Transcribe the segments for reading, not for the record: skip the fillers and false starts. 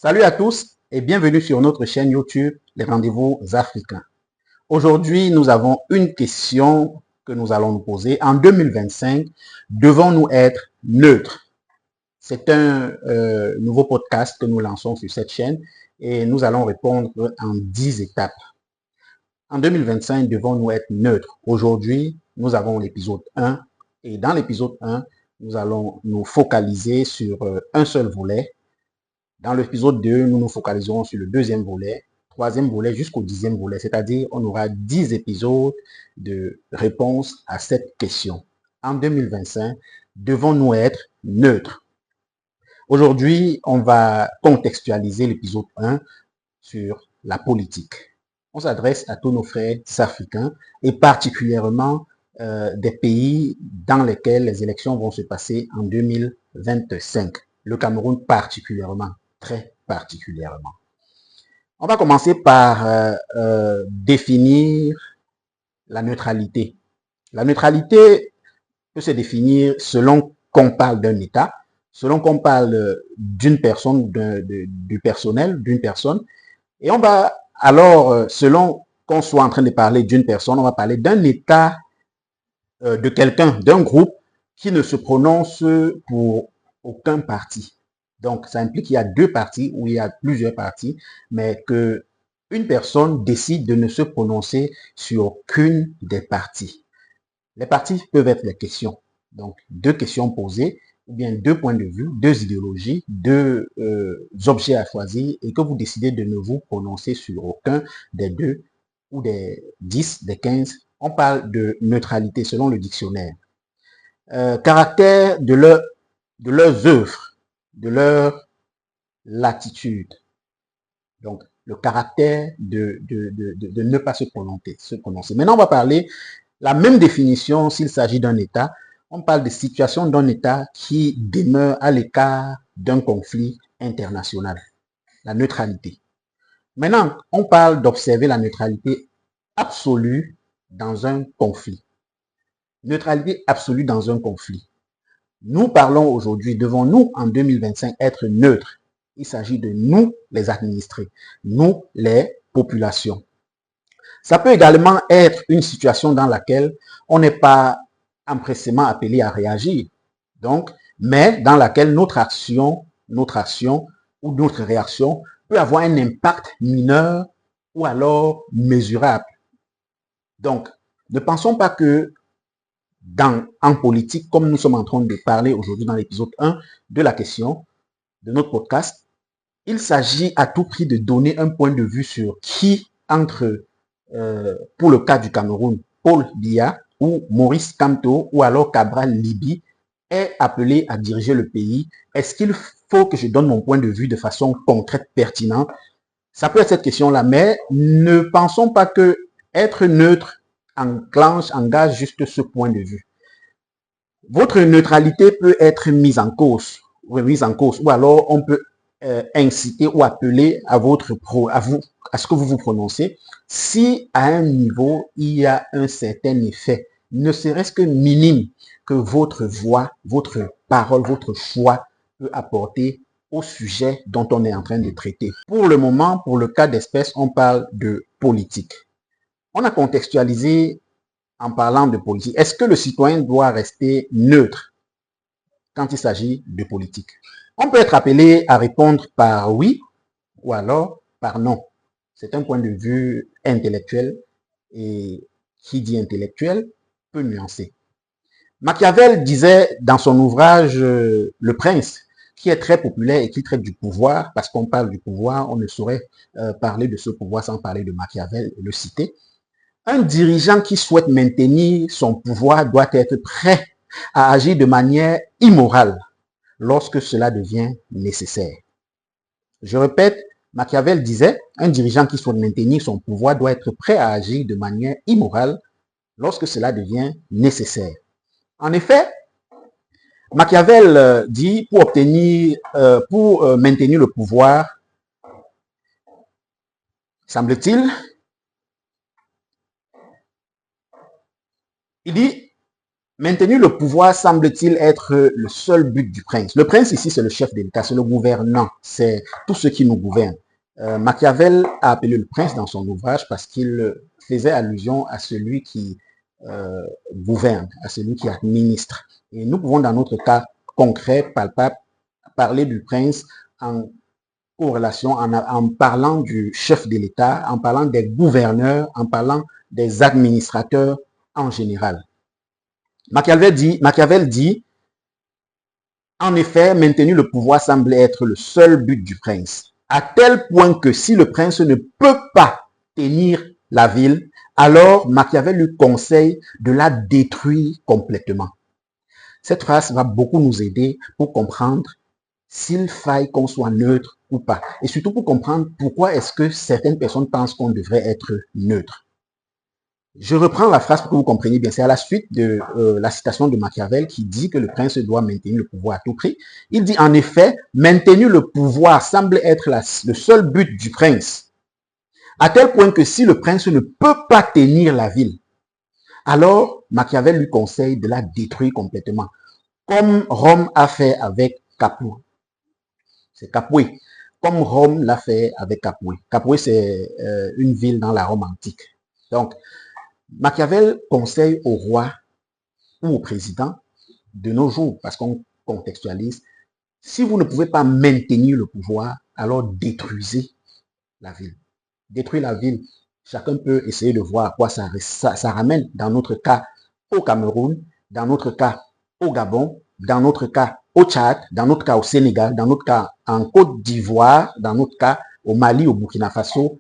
Salut à tous et bienvenue sur notre chaîne YouTube Les Rendez-vous Africains. Aujourd'hui, nous avons une question que nous allons nous poser. En 2025, devons-nous être neutres? C'est un nouveau podcast que nous lançons sur cette chaîne et nous allons répondre en 10 étapes. En 2025, devons-nous être neutres? Aujourd'hui, nous avons l'épisode 1 et dans l'épisode 1, nous allons nous focaliser sur un seul volet. Dans l'épisode 2, nous nous focaliserons sur le deuxième volet, troisième volet jusqu'au 10e volet, c'est-à-dire on aura 10 épisodes de réponse à cette question. En 2025, devons-nous être neutres? Aujourd'hui, on va contextualiser l'épisode 1 sur la politique. On s'adresse à tous nos frères africains et particulièrement des pays dans lesquels les élections vont se passer en 2025. Le Cameroun particulièrement, très particulièrement. On va commencer par définir la neutralité. La neutralité peut se définir selon qu'on parle d'un État, selon qu'on parle d'une personne, du personnel, d'une personne. Et on va alors, selon qu'on soit en train de parler d'une personne, on va parler d'un État, de quelqu'un, d'un groupe qui ne se prononce pour aucun parti. Donc, ça implique qu'il y a deux partis ou il y a plusieurs partis, mais que une personne décide de ne se prononcer sur aucune des parties. Les partis peuvent être des questions. Donc, deux questions posées, ou bien deux points de vue, deux idéologies, deux objets à choisir, et que vous décidez de ne vous prononcer sur aucun des deux, ou des 10, des 15. On parle de neutralité selon le dictionnaire. Caractère de leurs œuvres, de leur latitude. Donc, le caractère de ne pas se prononcer. Maintenant, on va parler la même définition s'il s'agit d'un État. On parle de situation d'un État qui demeure à l'écart d'un conflit international. La neutralité. Maintenant, on parle d'observer la neutralité absolue dans un conflit. Neutralité absolue dans un conflit. Nous parlons aujourd'hui, devons-nous en 2025 être neutres? Il s'agit de nous, les administrés, nous, les populations. Ça peut également être une situation dans laquelle on n'est pas empressément appelé à réagir. Donc, mais dans laquelle notre action ou notre réaction peut avoir un impact mineur ou alors mesurable. Donc, ne pensons pas que en politique, comme nous sommes en train de parler aujourd'hui dans l'épisode 1 de la question de notre podcast, il s'agit à tout prix de donner un point de vue sur qui entre, pour le cas du Cameroun, Paul Biya ou Maurice Kamto ou alors Cabral Libi est appelé à diriger le pays. Est-ce qu'il faut que je donne mon point de vue de façon concrète, pertinente? Ça peut être cette question-là, mais ne pensons pas que être neutre engage juste ce point de vue. Votre neutralité peut être mise en cause, ou alors on peut inciter ou appeler à à ce que vous vous prononcez, si à un niveau il y a un certain effet, ne serait-ce que minime, que votre voix, votre parole, votre choix peut apporter au sujet dont on est en train de traiter. Pour le moment, pour le cas d'espèce, on parle de politique. On a contextualisé en parlant de politique. Est-ce que le citoyen doit rester neutre quand il s'agit de politique? On peut être appelé à répondre par oui ou alors par non. C'est un point de vue intellectuel et qui dit intellectuel peut nuancer. Machiavel disait dans son ouvrage Le Prince, qui est très populaire et qui traite du pouvoir, parce qu'on parle du pouvoir, on ne saurait parler de ce pouvoir sans parler de Machiavel et le citer. Un dirigeant qui souhaite maintenir son pouvoir doit être prêt à agir de manière immorale lorsque cela devient nécessaire. Je répète, Machiavel disait, un dirigeant qui souhaite maintenir son pouvoir doit être prêt à agir de manière immorale lorsque cela devient nécessaire. En effet, Machiavel dit pour maintenir le pouvoir, semble-t-il, il dit Maintenir le pouvoir semble-t-il être le seul but du prince. Le prince ici, c'est le chef de l'État, c'est le gouvernant, c'est tout ce qui nous gouverne. Machiavel a appelé le prince dans son ouvrage parce qu'il faisait allusion à celui qui gouverne, à celui qui administre. Et nous pouvons, dans notre cas concret, palpable, parler du prince en corrélation, en parlant du chef de l'État, en parlant des gouverneurs, en parlant des administrateurs en général. Machiavel dit, en effet, maintenir le pouvoir semble être le seul but du prince, à tel point que si le prince ne peut pas tenir la ville, alors Machiavel lui conseille de la détruire complètement. Cette phrase va beaucoup nous aider pour comprendre s'il faille qu'on soit neutre ou pas, et surtout pour comprendre pourquoi est-ce que certaines personnes pensent qu'on devrait être neutre. Je reprends la phrase pour que vous compreniez bien. C'est à la suite de la citation de Machiavel qui dit que le prince doit maintenir le pouvoir à tout prix. Il dit en effet, maintenir le pouvoir semble être le seul but du prince, à tel point que si le prince ne peut pas tenir la ville, alors Machiavel lui conseille de la détruire complètement, comme Rome a fait avec Capoue. C'est Capoué. Comme Rome l'a fait avec Capoué. Capoué, c'est une ville dans la Rome antique. Donc, Machiavel conseille au roi ou au président de nos jours, parce qu'on contextualise, si vous ne pouvez pas maintenir le pouvoir, alors détruisez la ville. Détruire la ville, chacun peut essayer de voir à quoi ça ramène. Dans notre cas, au Cameroun, dans notre cas, au Gabon, dans notre cas, au Tchad, dans notre cas, au Sénégal, dans notre cas, en Côte d'Ivoire, dans notre cas, au Mali, au Burkina Faso,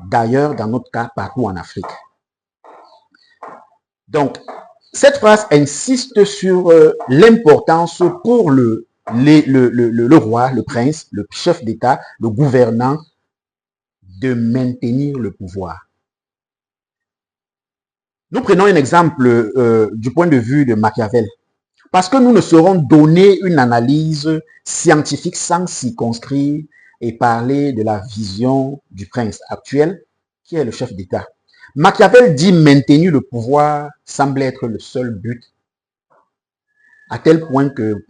d'ailleurs, dans notre cas, partout en Afrique. Donc, cette phrase insiste sur l'importance pour le roi, le prince, le chef d'État, le gouvernant, de maintenir le pouvoir. Nous prenons un exemple du point de vue de Machiavel. Parce que nous ne saurons donner une analyse scientifique sans circonscrire et parler de la vision du prince actuel, qui est le chef d'État. Machiavel dit maintenir le pouvoir semble être le seul but, à tel point que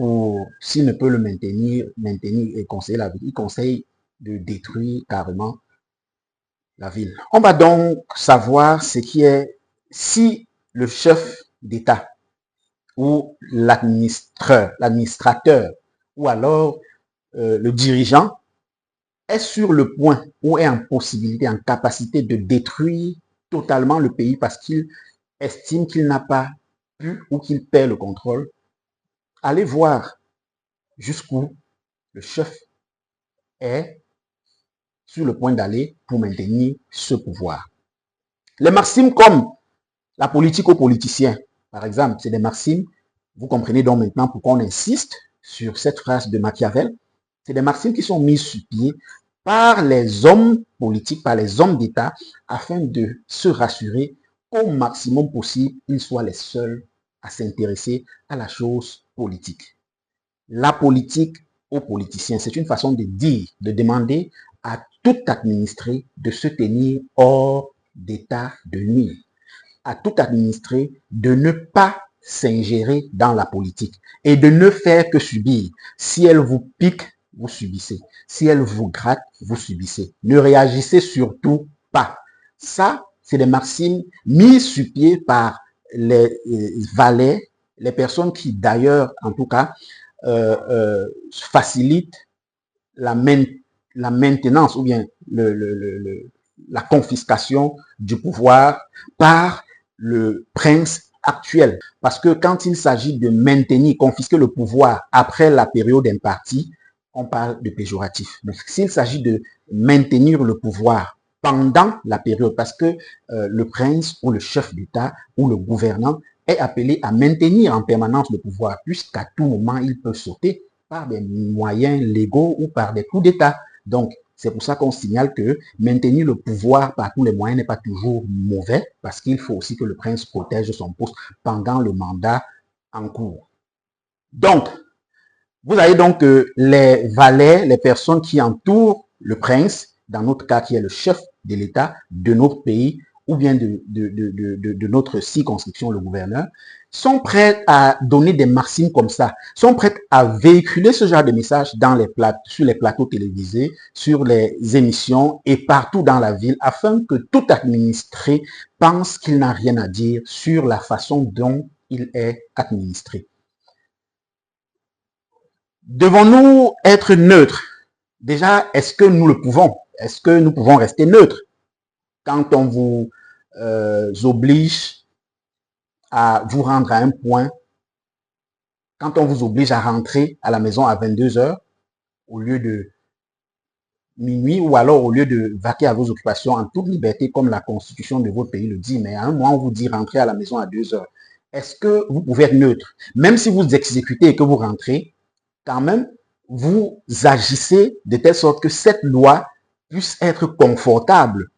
s'il ne peut le maintenir et conseiller la ville, il conseille de détruire carrément la ville. On va donc savoir ce qui est, si le chef d'État ou l'administrateur ou alors le dirigeant est sur le point ou est en possibilité, en capacité de détruire totalement le pays parce qu'il estime qu'il n'a pas pu ou qu'il perd le contrôle, allez voir jusqu'où le chef est sur le point d'aller pour maintenir ce pouvoir. Les maximes comme la politique aux politiciens, par exemple, c'est des maximes, vous comprenez donc maintenant pourquoi on insiste sur cette phrase de Machiavel, c'est des maximes qui sont mises sur pied par les hommes politiques, par les hommes d'État, afin de se rassurer qu'au maximum possible, ils soient les seuls à s'intéresser à la chose politique. La politique aux politiciens, c'est une façon de dire, de demander à tout administré de se tenir hors d'état de nuire, à tout administré de ne pas s'ingérer dans la politique et de ne faire que subir. Si elle vous pique, vous subissez. Si elle vous gratte, vous subissez. Ne réagissez surtout pas. Ça, c'est des maximes mises sur pied par les valets, les personnes qui d'ailleurs, en tout cas, facilitent la maintenance ou bien la confiscation du pouvoir par le prince actuel. Parce que quand il s'agit de maintenir, confisquer le pouvoir après la période impartie, on parle de péjoratif. Mais s'il s'agit de maintenir le pouvoir pendant la période, parce que le prince ou le chef d'État ou le gouvernant est appelé à maintenir en permanence le pouvoir, puisqu'à tout moment, il peut sauter par des moyens légaux ou par des coups d'État. Donc, c'est pour ça qu'on signale que maintenir le pouvoir par tous les moyens n'est pas toujours mauvais, parce qu'il faut aussi que le prince protège son poste pendant le mandat en cours. Donc, vous avez donc les valets, les personnes qui entourent le prince, dans notre cas qui est le chef de l'État de notre pays, ou bien de notre circonscription, le gouverneur, sont prêts à donner des maximes comme ça, sont prêts à véhiculer ce genre de messages sur les plateaux télévisés, sur les émissions et partout dans la ville, afin que tout administré pense qu'il n'a rien à dire sur la façon dont il est administré. Devons-nous être neutres? Déjà, est-ce que nous le pouvons? Est-ce que nous pouvons rester neutres quand on vous oblige à vous rendre à un point, quand on vous oblige à rentrer à la maison à 22 heures au lieu de minuit, ou alors au lieu de vaquer à vos occupations en toute liberté comme la constitution de votre pays le dit, mais à un moment on vous dit rentrer à la maison à 2 heures. Est-ce que vous pouvez être neutre? Même si vous exécutez et que vous rentrez, quand même, vous agissez de telle sorte que cette loi puisse être confortable.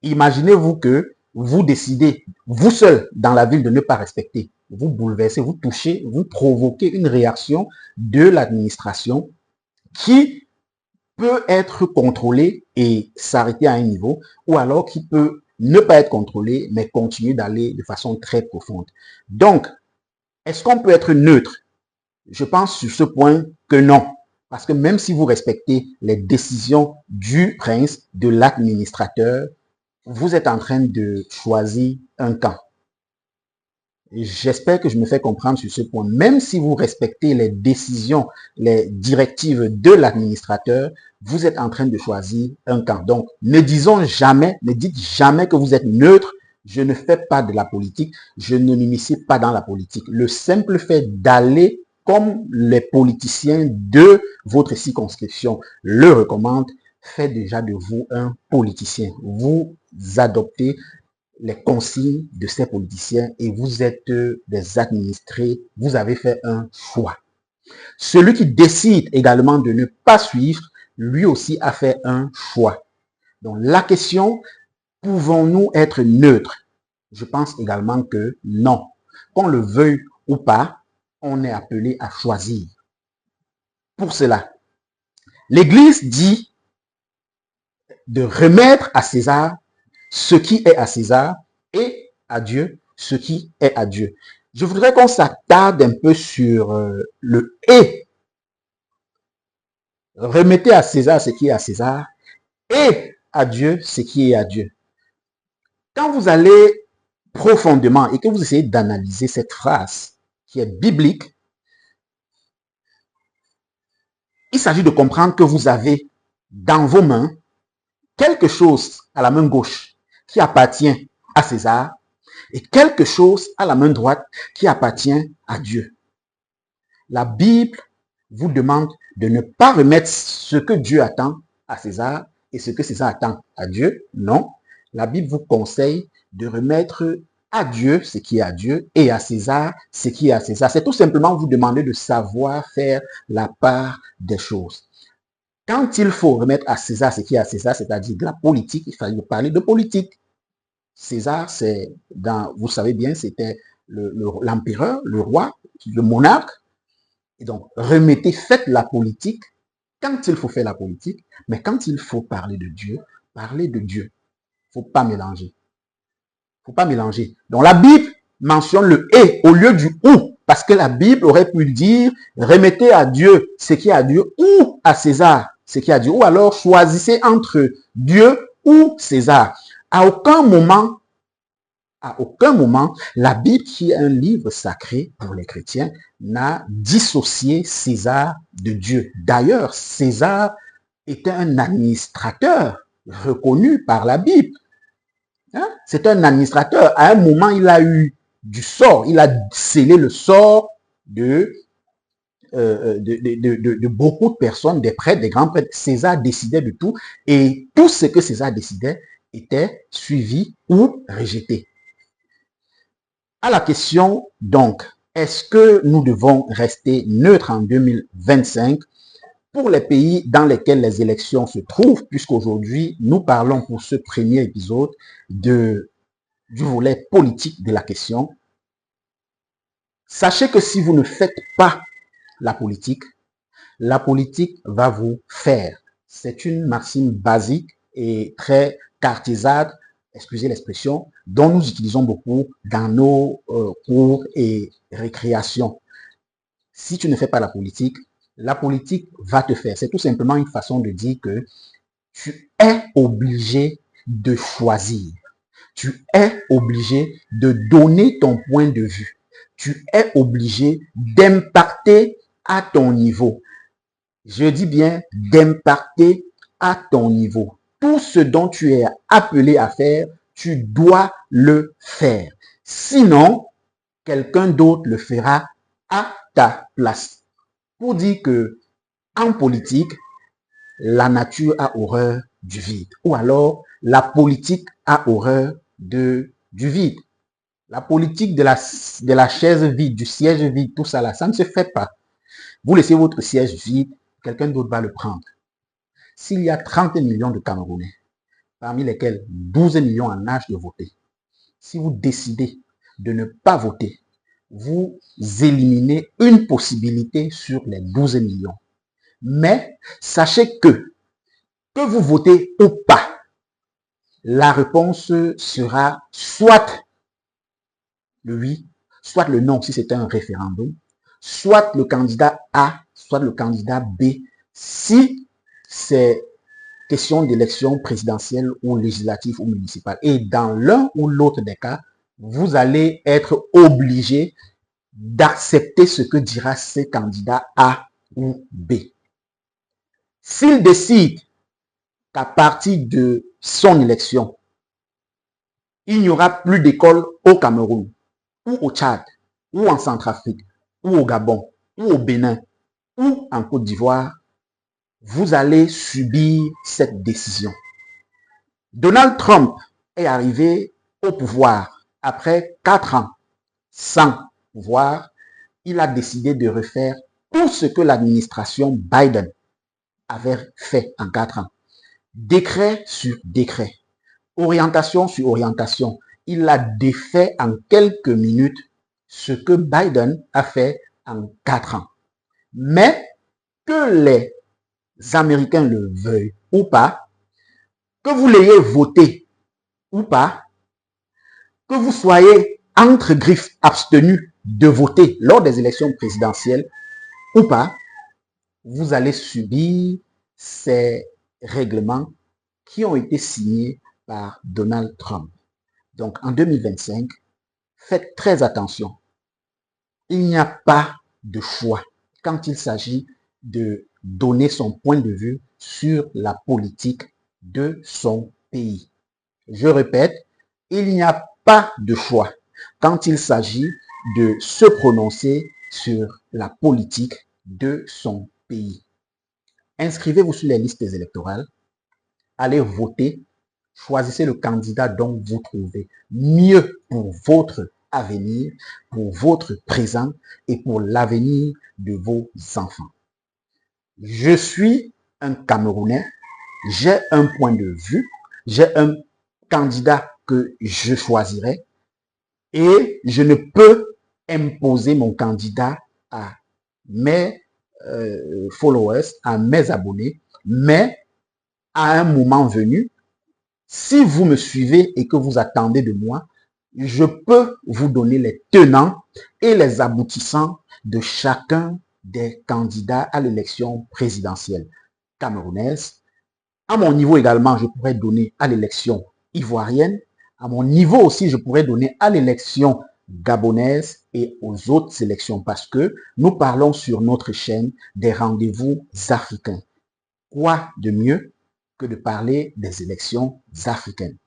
Imaginez-vous que vous décidez, vous seul, dans la ville, de ne pas respecter. Vous bouleversez, vous touchez, vous provoquez une réaction de l'administration qui peut être contrôlée et s'arrêter à un niveau, ou alors qui peut ne pas être contrôlée, mais continuer d'aller de façon très profonde. Donc, est-ce qu'on peut être neutre? Je pense sur ce point que non. Parce que même si vous respectez les décisions du prince, de l'administrateur, vous êtes en train de choisir un camp. J'espère que je me fais comprendre sur ce point. Même si vous respectez les décisions, les directives de l'administrateur, vous êtes en train de choisir un camp. Donc, ne dites jamais que vous êtes neutre. Je ne fais pas de la politique. Je ne m'initie pas dans la politique. Le simple fait d'aller comme les politiciens de votre circonscription le recommandent fait déjà de vous un politicien. Vous adoptez les consignes de ces politiciens et vous êtes des administrés, vous avez fait un choix. Celui qui décide également de ne pas suivre, lui aussi a fait un choix. Donc la question, pouvons-nous être neutres? Je pense également que non. Qu'on le veuille ou pas, on est appelé à choisir. Pour cela, l'Église dit de remettre à César ce qui est à César et à Dieu ce qui est à Dieu. Je voudrais qu'on s'attarde un peu sur le « et ». Remettez à César ce qui est à César et à Dieu ce qui est à Dieu. Quand vous allez profondément et que vous essayez d'analyser cette phrase qui est biblique, il s'agit de comprendre que vous avez dans vos mains quelque chose à la main gauche qui appartient à César et quelque chose à la main droite qui appartient à Dieu. La Bible vous demande de ne pas remettre ce que Dieu attend à César et ce que César attend à Dieu. Non, la Bible vous conseille de remettre à Dieu ce qui est à Dieu et à César ce qui est à César. C'est tout simplement vous demander de savoir faire la part des choses. Quand il faut remettre à César ce qui est à César, c'est-à-dire de la politique, il fallait parler de politique. César, c'est vous savez bien, c'était l'empereur, le roi, le monarque. Et donc, faites la politique quand il faut faire la politique, mais quand il faut parler de Dieu, parlez de Dieu. Il ne faut pas mélanger. Il ne faut pas mélanger. Donc, la Bible mentionne le « et » au lieu du « ou », parce que la Bible aurait pu dire « remettez à Dieu ce qui est à Dieu ou à César ce qui est à Dieu », ou alors choisissez entre Dieu ou César. À aucun moment, la Bible, qui est un livre sacré pour les chrétiens, n'a dissocié César de Dieu. D'ailleurs, César était un administrateur reconnu par la Bible. C'est un administrateur. À un moment, il a eu du sort. Il a scellé le sort de beaucoup de personnes, des prêtres, des grands prêtres. César décidait de tout et tout ce que César décidait était suivi ou rejeté. À la question, donc, est-ce que nous devons rester neutres en 2025 pour les pays dans lesquels les élections se trouvent, puisqu'aujourd'hui, nous parlons pour ce premier épisode du volet politique de la question. Sachez que si vous ne faites pas la politique va vous faire. C'est une maxime basique et très cartésane excusez l'expression, dont nous utilisons beaucoup dans nos cours et récréations. Si tu ne fais pas la politique va te faire. C'est tout simplement une façon de dire que tu es obligé de choisir. Tu es obligé de donner ton point de vue. Tu es obligé d'impacter à ton niveau. Je dis bien d'impacter à ton niveau. Tout ce dont tu es appelé à faire, tu dois le faire. Sinon, quelqu'un d'autre le fera à ta place. Pour dire que en politique, la nature a horreur du vide. Ou alors, la politique a horreur du vide. La politique de la chaise vide, du siège vide, tout ça là, ça ne se fait pas. Vous laissez votre siège vide, quelqu'un d'autre va le prendre. S'il y a 30 millions de Camerounais, parmi lesquels 12 millions en âge de voter, si vous décidez de ne pas voter, vous éliminez une possibilité sur les 12 millions. Mais sachez que vous votez ou pas, la réponse sera soit le oui, soit le non si c'est un référendum, soit le candidat A, soit le candidat B si c'est question d'élection présidentielle ou législative ou municipale. Et dans l'un ou l'autre des cas, vous allez être obligé d'accepter ce que dira ce candidat A ou B. S'il décide qu'à partir de son élection, il n'y aura plus d'école au Cameroun, ou au Tchad, ou en Centrafrique, ou au Gabon, ou au Bénin, ou en Côte d'Ivoire, vous allez subir cette décision. Donald Trump est arrivé au pouvoir après 4 ans sans pouvoir. Il a décidé de refaire tout ce que l'administration Biden avait fait en 4 ans. Décret sur décret, orientation sur orientation. Il a défait en quelques minutes ce que Biden a fait en 4 ans. Mais que les Américains le veuillent ou pas, que vous l'ayez voté ou pas, que vous soyez entre griffes abstenu de voter lors des élections présidentielles ou pas, vous allez subir ces règlements qui ont été signés par Donald Trump. Donc en 2025, faites très attention. Il n'y a pas de choix quand il s'agit de donner son point de vue sur la politique de son pays. Je répète, il n'y a pas de choix quand il s'agit de se prononcer sur la politique de son pays. Inscrivez-vous sur les listes électorales, allez voter, choisissez le candidat dont vous trouvez mieux pour votre avenir, pour votre présent et pour l'avenir de vos enfants. Je suis un Camerounais, j'ai un point de vue, j'ai un candidat que je choisirai et je ne peux imposer mon candidat à mes followers, à mes abonnés, mais à un moment venu, si vous me suivez et que vous attendez de moi, je peux vous donner les tenants et les aboutissants de chacun des candidats à l'élection présidentielle camerounaise. À mon niveau également, je pourrais donner à l'élection ivoirienne. À mon niveau aussi, je pourrais donner à l'élection gabonaise et aux autres élections parce que nous parlons sur notre chaîne des rendez-vous africains. Quoi de mieux que de parler des élections africaines?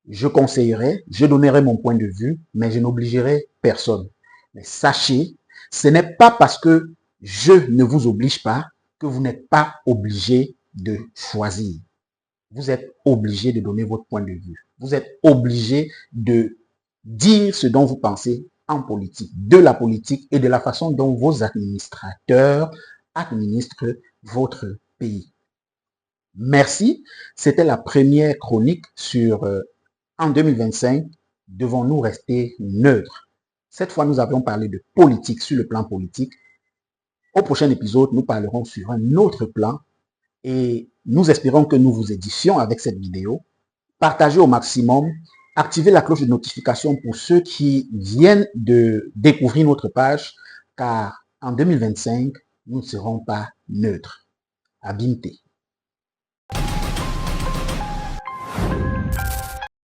Je conseillerais, je donnerai mon point de vue, mais je n'obligerai personne. Mais sachez, ce n'est pas parce que je ne vous oblige pas que vous n'êtes pas obligé de choisir. Vous êtes obligé de donner votre point de vue. Vous êtes obligé de dire ce dont vous pensez en politique, de la politique et de la façon dont vos administrateurs administrent votre pays. Merci. C'était la première chronique sur en 2025, devons-nous rester neutres? Cette fois, nous avions parlé de politique sur le plan politique. Au prochain épisode, nous parlerons sur un autre plan et nous espérons que nous vous édifions avec cette vidéo. partagez au maximum, activez la cloche de notification pour ceux qui viennent de découvrir notre page, car en 2025, nous ne serons pas neutres. À bientôt.